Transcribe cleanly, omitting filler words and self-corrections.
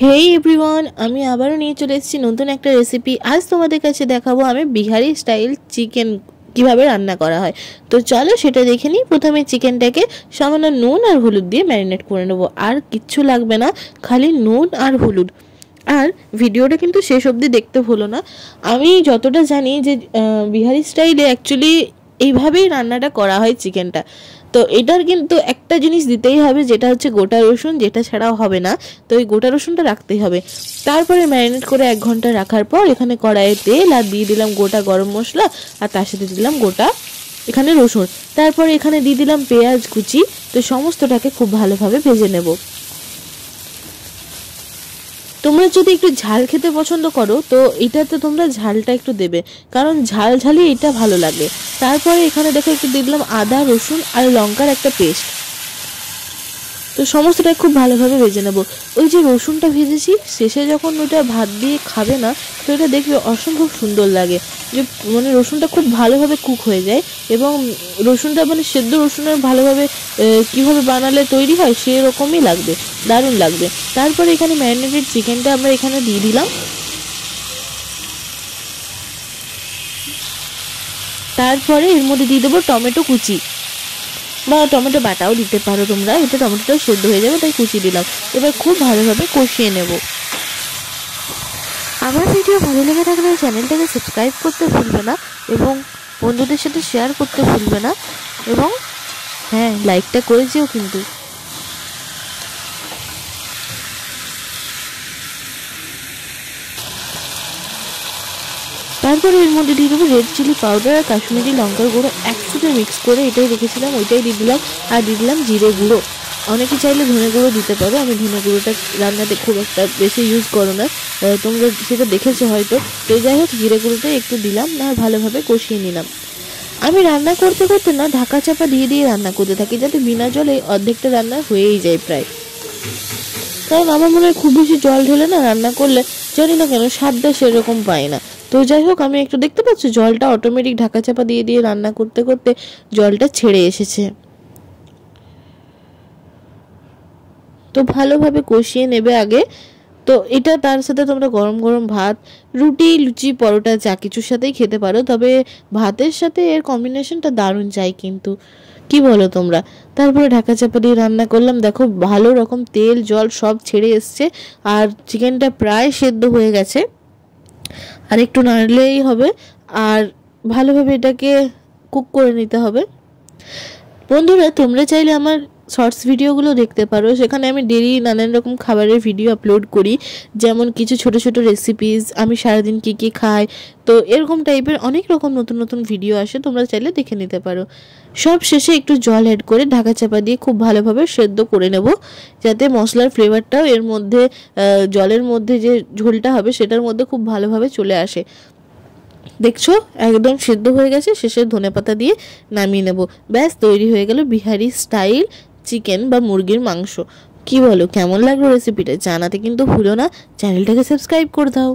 হেই everyone, আমি আবারও নিয়ে চলে এসেছি নতুন একটা রেসিপি। আজ তোমাদের কাছে দেখাবো আমি বিহারি স্টাইল চিকেন কিভাবে রান্না করা হয়। তো চলো সেটা দেখে নিই। প্রথমে চিকেনটাকে সামান্য নুন আর হলুদ দিয়ে ম্যারিনেট করে নেবো। আর কিচ্ছু লাগবে না, খালি নুন আর হলুদ। আর ভিডিওটা কিন্তু শেষ অবধি দেখতে ভুলো না। আমি যতটা জানি যে বিহারি স্টাইলে অ্যাকচুয়ালি এইভাবেই রান্নাটা করা হয় চিকেনটা। তো এটার কিন্তু একটা জিনিস দিতেই হবে, যেটা হচ্ছে গোটা রসুন, যেটা ছাড়াও হবে না। তো এই গোটা রসুনটা রাখতেই হবে। তারপরে ম্যারিনেট করে 1 ঘন্টা রাখার পর এখানে কড়াইয়ে তেল আর দিয়ে দিলাম গোটা গরম মশলা, আর তার সাথে দিলাম গোটা এখানে রসুন। তারপরে এখানে দিয়ে দিলাম পেঁয়াজ কুচি। তো সমস্তটাকে খুব ভালোভাবে ভেজে নেব। তোমরা যদি একটু ঝাল খেতে পছন্দ করো তো এটাতে তোমরা ঝালটা একটু দেবে, কারণ ঝাল ঝালই এটা ভালো লাগে। তারপরে এখানে দেখো একটু দিয়ে দিলাম আদা রসুন আর লঙ্কার একটা পেস্ট। তো সমস্তটাই খুব ভালোভাবে ভেজে নেব। ওই যে রসুনটা ভেজেছি, শেষে যখন ওটা ভাত দিয়ে খাবে না, তো এটা দেখবে অসম্ভব সুন্দর লাগে। যে মানে রসুনটা খুব ভালোভাবে কুক হয়ে যায়, এবং রসুনটা মানে সেদ্ধ রসুনের ভালোভাবে কীভাবে বানালে তৈরি হয় সেরকমই লাগবে, দারুণ লাগবে। তারপরে এখানে ম্যারিনেটেড চিকেনটা আমরা এখানে দিয়ে দিলাম। তারপরে এর মধ্যে দিয়ে দেবো টমেটো কুচি, বা টমেটো বাটাও দিতে পারো তোমরা, এটা টমেটোটাও সেদ্ধ হয়ে যাবে তাই কুচি দিলাম। এবার খুব ভালোভাবে কষিয়ে নেব। আমার ভিডিও ভালো লেগে থাকলে চ্যানেলটাকে সাবস্ক্রাইব করতে ভুলবে না, এবং বন্ধুদের সাথে শেয়ার করতে ভুলবে না, এবং হ্যাঁ, লাইকটা করে যেও কিন্তু। তারপরে এর মধ্যে দিয়ে দেবো রেড চিলি পাউডার আর কাশ্মীরি লঙ্কার গুঁড়ো একসাথে মিক্স করে, এটাই রেখেছিলাম ওইটাই দিয়ে দিলাম। আর দিয়ে দিলাম জিরে গুঁড়ো। অনেকে চাইলে ধনে গুঁড়ো দিতে পারো, আমি ধনে গুঁড়োটা রান্নাতে খুব একটা বেশি ইউজ করো না, তোমরা সেটা দেখেছো হয়তো। তো যাই হোক, জিরে গুঁড়োটাই একটু দিলাম, না ভালোভাবে কষিয়ে নিলাম। আমি রান্না করতে করতে না ঢাকা চাপা দিয়ে দিয়ে রান্না করতে থাকি, যাতে বিনা জলে অর্ধেকটা রান্না হয়েই যায় প্রায়। কারণ আমার মনে হয় খুব বেশি জল ঢেলে না রান্না করলে, জানি না কেন স্বাদটা সেরকম পাই না। তো যাই হোক, আমি একটু দেখতে পাচ্ছি জলটা অটোমেটিক ঢাকা চাপা দিয়ে দিয়ে রান্না করতে করতে জলটা ছেড়ে এসেছে। তো ভালোভাবে কষিয়ে নেবে আগে। তো এটা তার সাথে তোমরা গরম গরম ভাত, রুটি, লুচি, পরোটা যা কিছুর সাথেই খেতে পারো, তবে ভাতের সাথে এর কম্বিনেশনটা দারুণ যায় কিন্তু, কি বলো তোমরা? তারপরে ঢাকা চাপা দিয়ে রান্না করলাম। দেখো ভালো রকম তেল জল সব ছেড়ে এসছে, আর চিকেনটা প্রায় সেদ্ধ হয়ে গেছে। আর একটু নাড়লেই হবে, আর ভালোভাবে এটাকে কুক করে নিতে হবে। বন্ধুরা, তোমরা চাইলে আমার শর্টস ভিডিওগুলো দেখতে পারো, সেখানে আমি ডেইলি নানান রকম খাবারের ভিডিও আপলোড করি। যেমন কিছু ছোট ছোট রেসিপিস, আমি সারাদিন কী কী খাই, তো এরকম টাইপের অনেক রকম নতুন নতুন ভিডিও আসে, তোমরা চাইলে দেখে নিতে পারো। সব শেষে একটু জল অ্যাড করে ঢাকা চাপা দিয়ে খুব ভালোভাবে সেদ্ধ করে নেব, যাতে মশলার ফ্লেভারটাও এর মধ্যে, জলের মধ্যে যে ঝোলটা হবে সেটার মধ্যে খুব ভালোভাবে চলে আসে। দেখছো একদম সেদ্ধ হয়ে গেছে। শেষে ধনেপাতা দিয়ে নামিয়ে নেব। ব্যাস, তৈরি হয়ে গেল বিহারি স্টাইল চিকেন বা মুরগির মাংস। কি বলো, কেমন লাগলো রেসিপিটা? জানাতে কিন্তু ভুলো না। চ্যানেলটাকে সাবস্ক্রাইব করে দাও।